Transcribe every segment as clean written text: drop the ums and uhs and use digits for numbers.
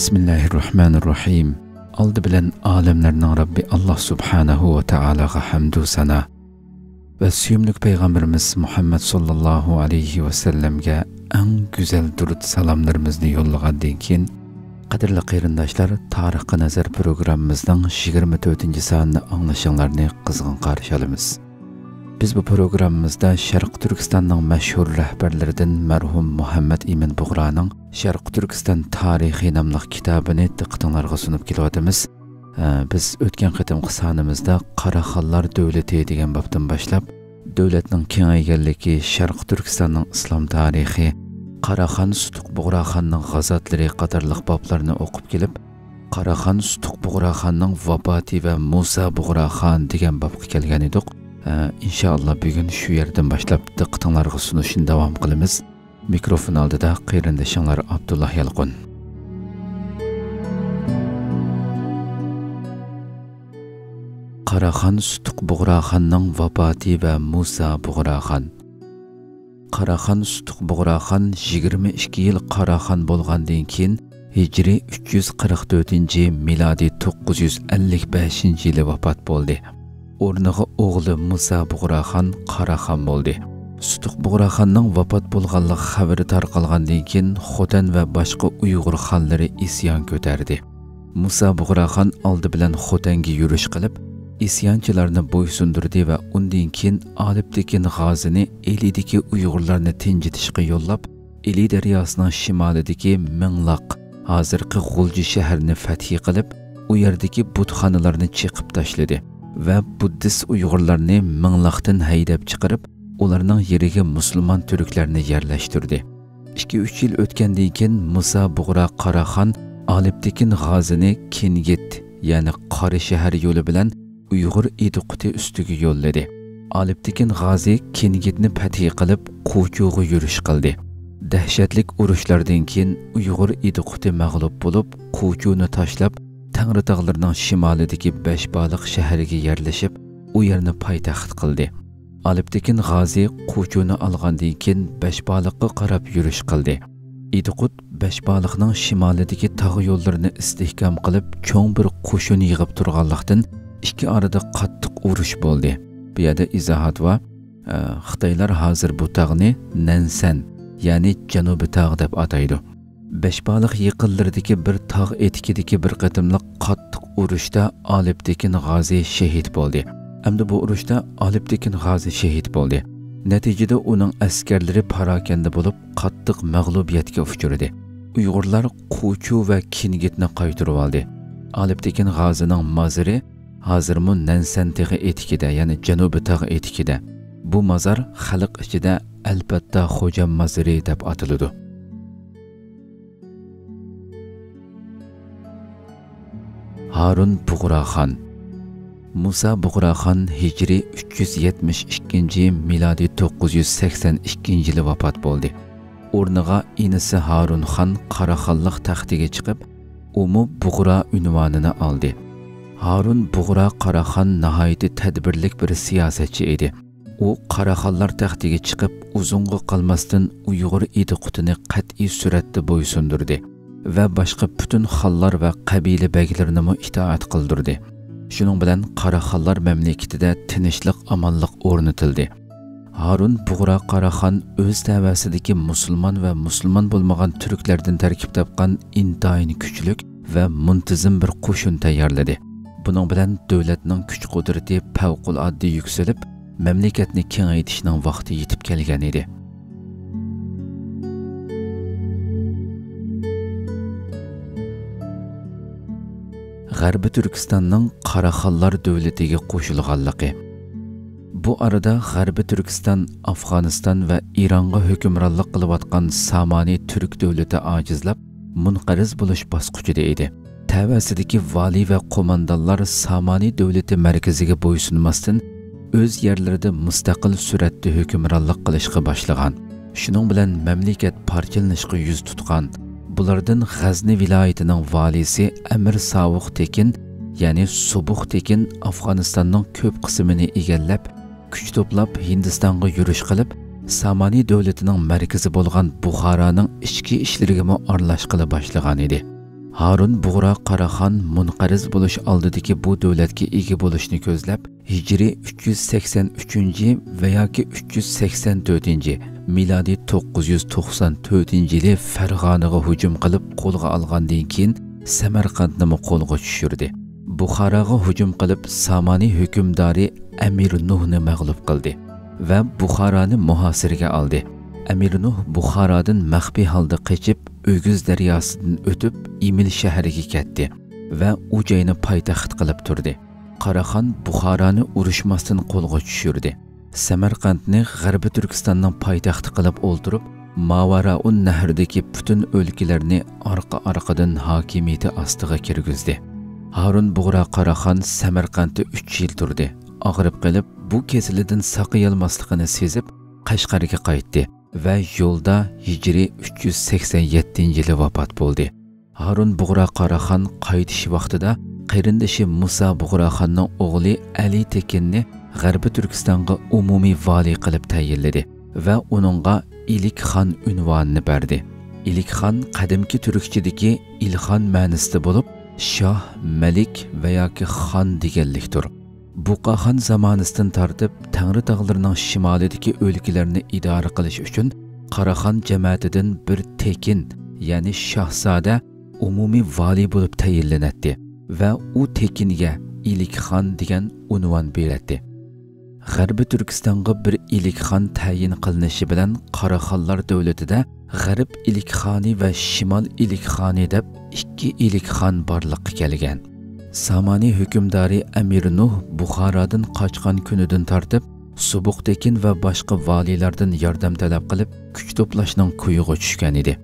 Bismillahirrahmanirrahim. Aldı bilen alemlerinin Rabbi Allah subhanahu ve ta'alaga hamdu sana. Ve süyümlük Peygamberimiz Muhammed sallallahu aleyhi ve sellemge en güzel durut salamlarımızı yollagandan keyin qadrli qeyrindaşlar, Tarixqa Nazar programımızdan 24. sanını anlaşanlarını qızgın qarşı alamiz. Biz bu programımızda Şarq Türkistan'ın meşhur rehberlerinden merhum Muhammed Emin Buğra'nın Şarq Türkistan Tarihi namlı kitabını diqqatinglarga sunup kelyapmiz. Biz o'tgan qitimqi sanimizda Qaraxonlar Dövleti degan bobdan boshlab davlatning kengayganligi, Şarq Türkistan'ning islom tarixi, Qaraxon Sutuq Buğraxonning g'azotlari qatorliq boblarni o'qib kelib, Qaraxon Sutuq Buğraxonning vafoti va Musa Buğraxon degan bobga kelgan edik. İnşallah bugün şu yerden başlap diqqatinglarga sunishni davom qilamiz. Mikrofon oldida qeyrindoshinglar Abdullah Yalqun. Qaraxon Sutuq Buğraxonning vafoti va Musa Buğraxon. Qaraxon Sutuq Buğraxon 22 yil Qaraxon bo'lgandan keyin Hijri 344, miladi 955 yili vafot bo'ldi. O'rniga o'g'li Musa Buğraxon Qaraxon bo'ldi. Sutuq Buğraxonning vafot bo'lganligi xabari tarqalgandan keyin Xotan va boshqa Uyg'ur xonlari isyon ko'tardi. Musa Buğraxon oldi bilan Xotanga yurish qilib, isyonchilarni bo'ysundirdi va undan keyin Aliptekin g'azini Elidagi Uyg'urlarni tinchitishga yo'llab, Eli daryosining shimolidagi Minglaq, hozirgi G'ulji shahrini fath qilib, u yerdagi butxonalarni chiqib tashladi va buddist Uyg'urlarni Minglaqdan haydab chiqarib, ularning yeriga musulmon turklarni yerlashtirdi. 2-3 yil o'tgandan keyin Musa Buğra Qaraxon Aliptekin g'azini Kengit, ya'ni Qori shahar yo'li bilan Uyg'ur Idiquti ustiga yo'lladi. Aliptekin g'azi Kengitni fath qilib, Quchuga yurish qildi. Dahshatli urushlardan keyin Uyg'ur Idiquti mag'lub bo'lib, Quchuni tashlab, Tangri tog'larining shimolidagi Beshbaliq shahriga yerlashib, u yerni poytaxt qildi. Aliptekin g'azi Quchuni olgandan keyin Beshbaliqqa qarab yurish qildi. Idiqut Beshbaliqning shimolidagi tog' yo'llarini istehkom qilib, cho'ng bir qo'shin yig'ib turganlikdan ikki orada qattiq urush bo'ldi. Bu yerda izohat va Xitoylar hozir bu tog'ni Nansan, ya'ni Janubiy tog' deb ataydi. Beshbaliq yaqinlaridagi bir tog' etikidagi bir qatimliq qattiq urushda Aliptekin g'azi shahid bo'ldi. Hamda bu urushda Aliptekin g'azi shahid bo'ldi. Natijada uning askarlari parokanda bo'lib, qattiq mag'lubiyatga uchradi. Uyg'urlar Quchu va Kengitni qaytarib oldi. Aliptekin g'azining mazari hozirmi Nansan tog'i etikida, ya'ni Janubiy tog' etikida. Bu mazar xalq ichida albatta Xo'ja mazari deb atiladi. Harun Buğraxon. Musa Buğraxon Hijri 372, miladi 982 yili vafot bo'ldi. O'rniga inisi Harun xon Qaraxonlik taxtiga chiqib, u Buğra unvonini oldi. Harun Buğra Qaraxon nihoyat tadbirlik bir siyosatchi edi. U Qaraxonlar taxtiga chiqib, uzunga qolmasdan Uyg'ur Idiqutini qat'iy suratda bo'ysundirdi va boshqa butun xonlar va qabila baglarini itoat qildirdi. Shuning bilan Qaraxonlar mamlakatida tinchlik, amonlik o'rnatildi. Harun Buğra Qaraxon o'z tavasidagi musulmon va musulmon bo'lmagan turklardan tarkib topgan intayin kuchlik va muntazam bir qo'shin tayyorladi. Buning bilan davlatning kuch-qudrati favqulodda yuksalib, mamlakatni kengaytirishning vaqti yetib kelgan edi. G'arbiy Turkistonning Qaraxonlar davlatiga qo'shilganligi. Bu arada G'arbiy Turkiston Afg'oniston va Eronga hukmronlik qilayotgan Samani turk davlati ojizlab, munqariz bo'lish bosqichida edi. Tavasidagi vali va qo'mondonlar Samani davlati markaziga bo'ysunmasdan o'z yerlarida mustaqil suratda hukmronlik qilishga boshlagan. Shuning bilan mamlakat parchalanishga yuz tutgan. Bulardan G'azni viloyatining valisi Amir Sovuq Tekin, ya'ni Sobuq Tekin Afg'onistonning ko'p qismini egallab, kuch to'plab Hindistonga yurish qilib, Samani davlatining markazi bo'lgan Buxoroning ichki ishlariga aralashqila boshlagan edi. Harun Bug'ra Qaraxon munqariz bo'lish oldidagi bu davlatga ega bo'lishni ko'zlab, Hijriy 383 va yoki 384, milodiy 994-yili Farg'onaga hujum qilib qo'lga olgandan keyin Samarqandni qo'lga tushirdi. Buxoroga hujum qilib Samaniy hukmdori Amir Nuhni mag'lub qildi va Buxoroni muhosiraga oldi. Amir Nuh Buxorodan maxfiy holda qochib, O'giz daryosidan o'tib Imil shahriga ketdi va u joyni poytaxt qilib turdi. Qaraxon Buxoroni urushmasdan qo'lga tushirdi. Samarqandni G'arbiy Turkistonning poytaxti qilib o'ltirib, Mavaraun nahridagi butun o'lkalarni orqa-orqadan hokimiyati ostiga kirgizdi. Harun Bug'ra Qaraxon Samarqandda 3 yil turdi. Og'rib qolib, bu kasalidan saqayolmasligini sezib, Qashqarga qaytdi va yo'lda Hijriy 387-yili vafot bo'ldi. Harun Bug'ra Qaraxon qaytish vaqtida qarindoshi Musa Bug'raxonning o'g'li Ali Tekinni G'arbiy Turkistonga umumiy vali qilib tayinladi va uningga Ilikxon unvonini berdi. Ilikxon qadimki turkchadagi ilxon ma'nosida bo'lib, shoh, malik va yoki xon deganlikdir. Buqaxon zamonasidan tortib Tangri tog'larining shimolidagi o'lkalarni idora qilish uchun Qaraxon jamoatidan bir tekin, ya'ni shahzoda umumiy vali bo'lib tayinlanadi va u tekinga Ilikxon degan unvon beriladi. G'arbiy Turkistonga bir Ilikxon tayin qilinishi bilan Qaraxonlar davlatida G'arb Ilikxoni va Shimol Ilikxoni deb ikki Ilikxon borliqqa kelgan. Samaniy hukmdori Amir Nuh Buxorodan qochgan kunidan tortib Subuqtekin va boshqa valilardan yordam talab qilib kuch to'plashning kuyiga tushgan edi.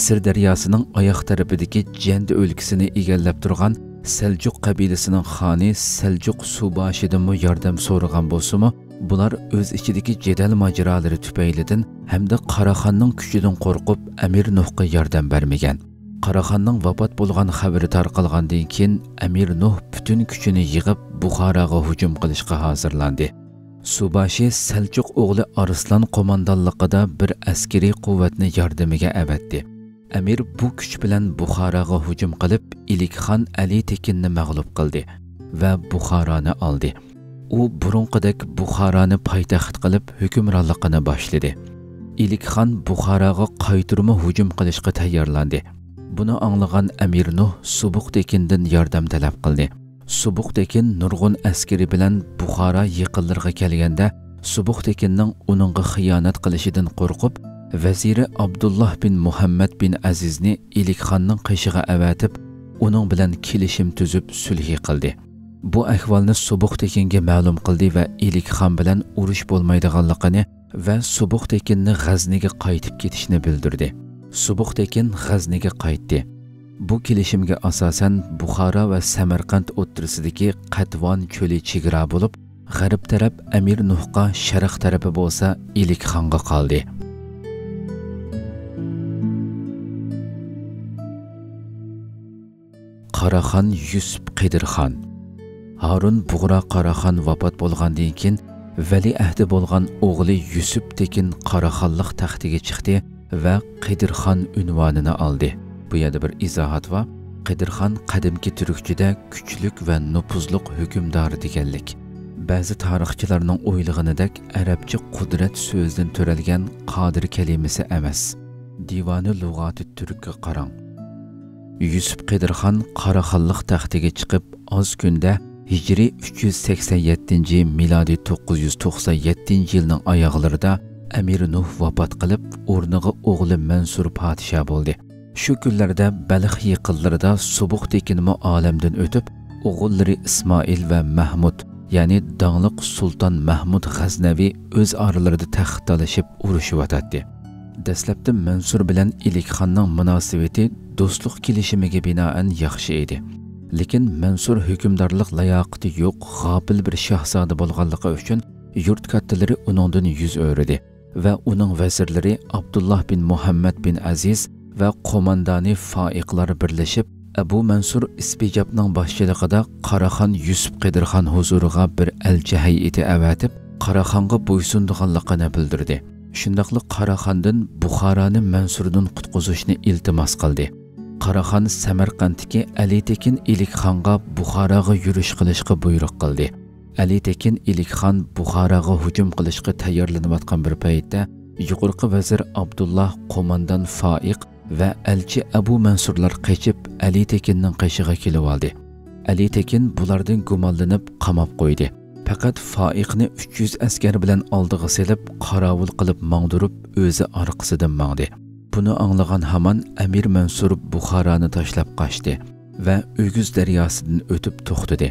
Sir daryosining oyoq tarafidagi Jand o'lkasini egallab turgan Seljuk qabilasining xoni Seljuk Subashidan yordam so'ragan bo'lsa-mu, bular o'z ichidagi jadal majrolari tufaylidan hamda Qaraxonning kuchidan qo'rqib Amir Nuhga yordam bermagan. Qaraxonning vafot bo'lgan xabari tarqalgandan keyin Amir Nuh butun kuchini yig'ib Buxoroga hujum qilishga hozirlandi. Subashi Seljuk o'g'li Arslan qo'mondonligida bir askariy quvvatni yordamiga avatdi. Amir bu kuch bilan Buxoroga hujum qilib, Ilikxon Ali Tekinni mag'lub qildi va Buxoroni oldi. U burunqidek Buxoroni poytaxt qilib hukmronligini boshladi. Ilikxon Buxoroga qaytirma hujum qilishga tayyorlandi. Buni anglagan Amir Nuh Subuqtekindan yordam talab qildi. Subuqtekin nurg'un askari bilan Buxoro yaqinlarga kelganda, Subuqtekinning uningga xiyonat qilishidan qo'rqib, vaziri Abdullah bin Muhammad bin Azizni Ilikxonning qishig'i avatib, uning bilan kelishim tuzib sulh qildi. Bu ahvolni Subuqtekinga ma'lum qildi va Ilikxon bilan urush bo'lmaydiganligini va Subuqtekinni G'azniga qaytib ketishni bildirdi. Subuqtekin G'azniga qaytdi. Bu kelishimga asosan Buxoro va Samarqand o'rtasidagi Qatvan cho'li chegara bo'lib, g'arb taraf Amir Nuhga, sharq tarafi bo'lsa Ilikxonga qoldi. Qaraxon Yusuf Qidirxon. Harun Bug'ra Qaraxon vafot bo'lgandan keyin vali ahdi bo'lgan o'g'li Yusuf Tekin Qaraxonlik taxtiga chiqdi va Qidirxon unvonini oldi. Bu yerda bir izohat va Qidirxon qadimki turkchada kuchlik va nupuzliq hukmdor deganlik. Ba'zi tarixchilarning o'ylig'inidek arabcha qudrat so'zidan to'ralgan qodir kalimasi emas. Divoni lug'ati turkka qarang. Yusuf Qidirxon Qaraxonlik taxtiga chiqib, oz kunda Hijriy 387, milodiy 997-yilning oyoqlarida Amir Nuh vafot qilib, o'rniga o'g'li Mansur podsha bo'ldi. Shu kunlarda Balx yaqinlarida Subuqtekinmi olamdan o'tib, o'g'illari Ismoil va Mahmud, ya'ni dongliq Sulton Mahmud G'aznaviy o'z oralarida taxt talashib urushib o'tadi. Dastlabda Mansur bilan Ilikxonning munosabati do'stlik kelishimiga binoan yaxshi edi. Lekin Mansur hukmdorlik layoqati yo'q, g'ofil bir shahzoda bo'lganligi uchun yurt kattalari uningdan yuz o'ridi va uning vazirlari Abdullah bin Muhammad bin Aziz va qo'mondoni Foiqlar birlashib Abu Mansur Ispijabning boshchiligida Qaraxon Yusuf Qidirxon huzuriga bir elchi hay'ati avatib, Qaraxonga bo'ysundiganligini bildirdi. Shundaqli Qaraxondan Buxoroni Mansurdan qutqizishni iltimos qildi. Qaraxon Samarqanddagi Ali Tekin Ilikxonga Buxoroga yurish qilishga buyruq qildi. Ali Tekin Ilikxon Buxoroga hujum qilishga tayyorlanayotgan bir paytda yuqorqi vazir Abdullah qo'mondan Foiq va elchi Abu Mansurlar qochib Ali Tekinning qishig'iga kelib oldi. Ali Tekin bulardan gumonlanib qamab qo'ydi. Faqat Foiqni 300 askar bilan oldiga selib qorovul qilib mangdirib o'zi orqasidan mangdi. Buni anglagan hamon Amir Mansur Buxoroni tashlab qochdi va O'g'iz daryosidan o'tib to'xtadi.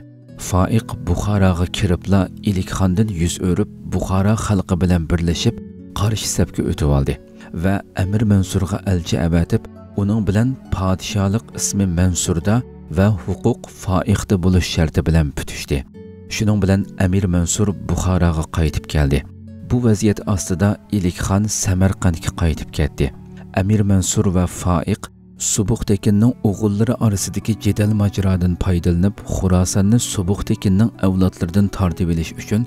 Foiq Buxoroga kiribla Ilikxondan yuz o'rib Buxoro xalqi bilan birlashib qarshi safga o'tib oldi va Amir Mansurga elchi avatib uning bilan podshohlik ismi Mansurda va huquq Foiqda bo'lish sharti bilan putishdi. Shuning bilan Amir Mansur Buxoroga qaytib keldi. Bu vaziyat ostida Ilikxon Samarqandga qaytib ketdi. Amir Mansur va Foiq Subuq Tekinning o'g'illari orasidagi jadal majrodan foydalanib Xurosonni Subuq Tekinning avlodlaridan tortib olish uchun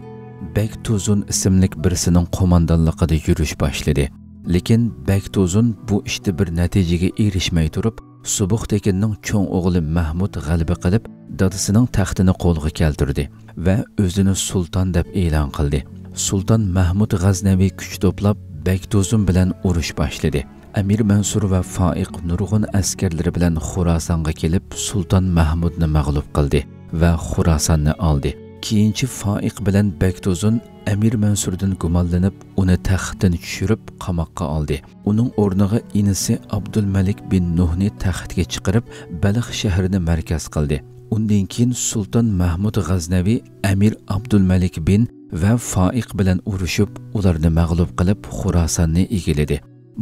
Baktuzun ismli birisining qo'mondonligida yurish boshladi. Lekin Baktuzun bu ishda bir natijaga erishmay turib, Subuq Tekinning cho'ng o'g'li Mahmud g'alaba qilib, dadasining taxtini qo'lga keltirdi va o'zini sulton deb e'lon qildi. Sulton Mahmud G'aznaviy kuch to'plab Baktuzun bilan urush boshladi. Amir Mansur va Foiq nurg'un askarlari bilan Xurosonga kelib Sulton Mahmudni mag'lub qildi va Xurosonni oldi. Keyinchi Foiq bilan Baktuzun Amir Mansurdan gumonlanib, uni taxtdan tushirib qamoqqa oldi. Uning o'rniga inisi Abdulmalik bin Nuhni taxtga chiqarib, Balx shahrini markaz qildi. Undan keyin Sulton Mahmud G'aznaviy Amir Abdulmalik bin va Foiq bilan urushib, ularni mag'lub qilib Xurosonni egalladi.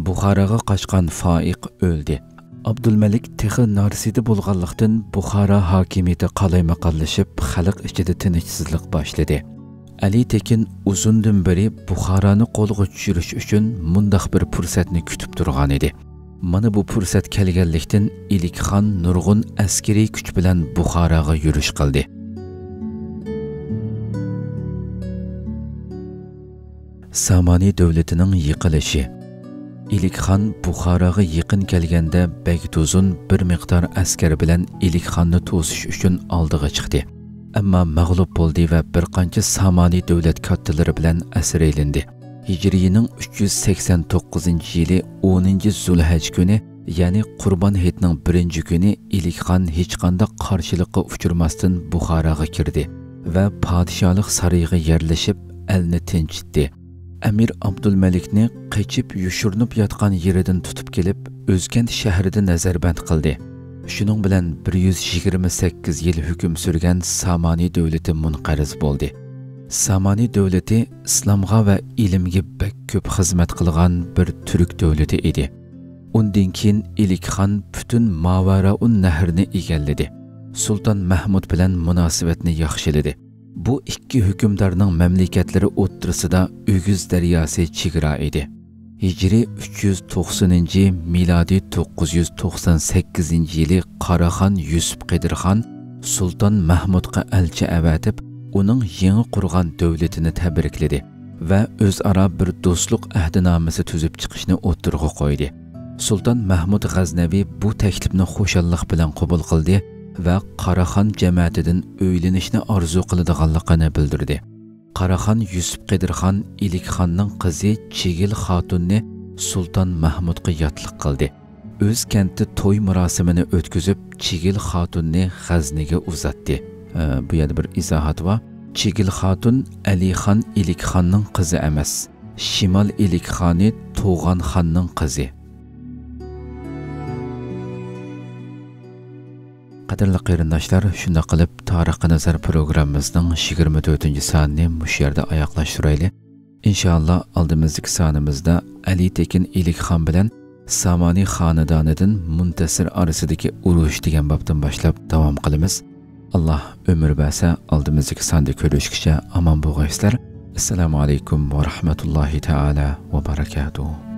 Buxoroga qochgan Foiq o'ldi. Abdulmalik texi narsida bo'lganlikdan Buxoro hokimiyati qalaymaqonlashib, xalq ichida tinchsizlik boshladi. Ali Tekin uzundan beri Buxoroni qo'lga tushirish uchun mundaq bir fursatni kutib turgan edi. Mana bu fursat kelganlikdan Ilikxon nurg'un askariy kuch bilan Buxoroga yurish qildi. Samani davlatining yiqilishi. Ilikxon Buxoroga yaqin kelganda Baktuzun bir miqdor askar bilan Ilikxonni to'sish uchun oldiga chiqdi. Ammo mag'lub bo'ldi va bir qancha Samani davlat kattalari bilan asir aylandi. Hijriyaning 389-yili 10-Zulhaj kuni, ya'ni Qurbon hayitining 1-kuni Ilikxon hech qanday qarshilikqa uchirmasdan Buxoroga kirdi va podshohlik saroyiga yerlashib, elni tinchitdi. Amir Abdulmalikni qochib yushurnib yotgan yeridan tutib kelib, O'zkent shahrida nazarband qildi. Shuning bilan 128 yil hukm surgan Samani davlati munqariz bo'ldi. Samani davlati islomga va ilmga bak ko'p xizmat qilgan bir turk davlati edi. Undan keyin Ilikxon butun Mavaraun nahrni egalladi. Sulton Mahmud bilan munosabatni yaxshiladi. Bu ikki hukmdorning mamlakatlari o'ttirisida O'g'iz daryosi chegara edi. Hijri 390, milodiy 998-yili Qaraxon Yusuf Qidirxon Sulton Mahmudga elchi avatib, uning yangi qurgan davlatini tabrikladi va o'zaro bir do'stlik ahdnomasi tuzib chiqishni o'ttirg'a qo'ydi. Sulton Mahmud G'aznaviy bu taklifni xo'shallik bilan qabul qildi va Qaraxon jamoatidan o'ylanishni orzu qiladiganligini bildirdi. Qaraxon Yusuf Qidirxon Ilikxonning qizi Chigil xotunni Sulton Mahmudga yotliq qildi. O'z kenti to'y marosimini o'tkazib, Chigil xotunni G'azniga uzatdi. Bu yerda bir izohat bor. Chigil xotun Alixon Ilikxonning qizi emas, Shimol Ilikxoni To'g'on xonning qizi. Qadrli qarindoshlar, shunda qilib Tarixi Nazar programmamizning 24-sonini mush yerda oyoqlashtiraylik. Inshaalloh oldimizdagi sonimizda Ali Tekin Ilikxon bilan Samani xonadonidan Muntasir orasidagi urush degan bobdan boshlab davom qilamiz. Alloh umr bersa, oldimizdagi sonda ko'rishguncha omon bo'linglar. Assalomu alaykum va rahmatullohi taala va barakatuh.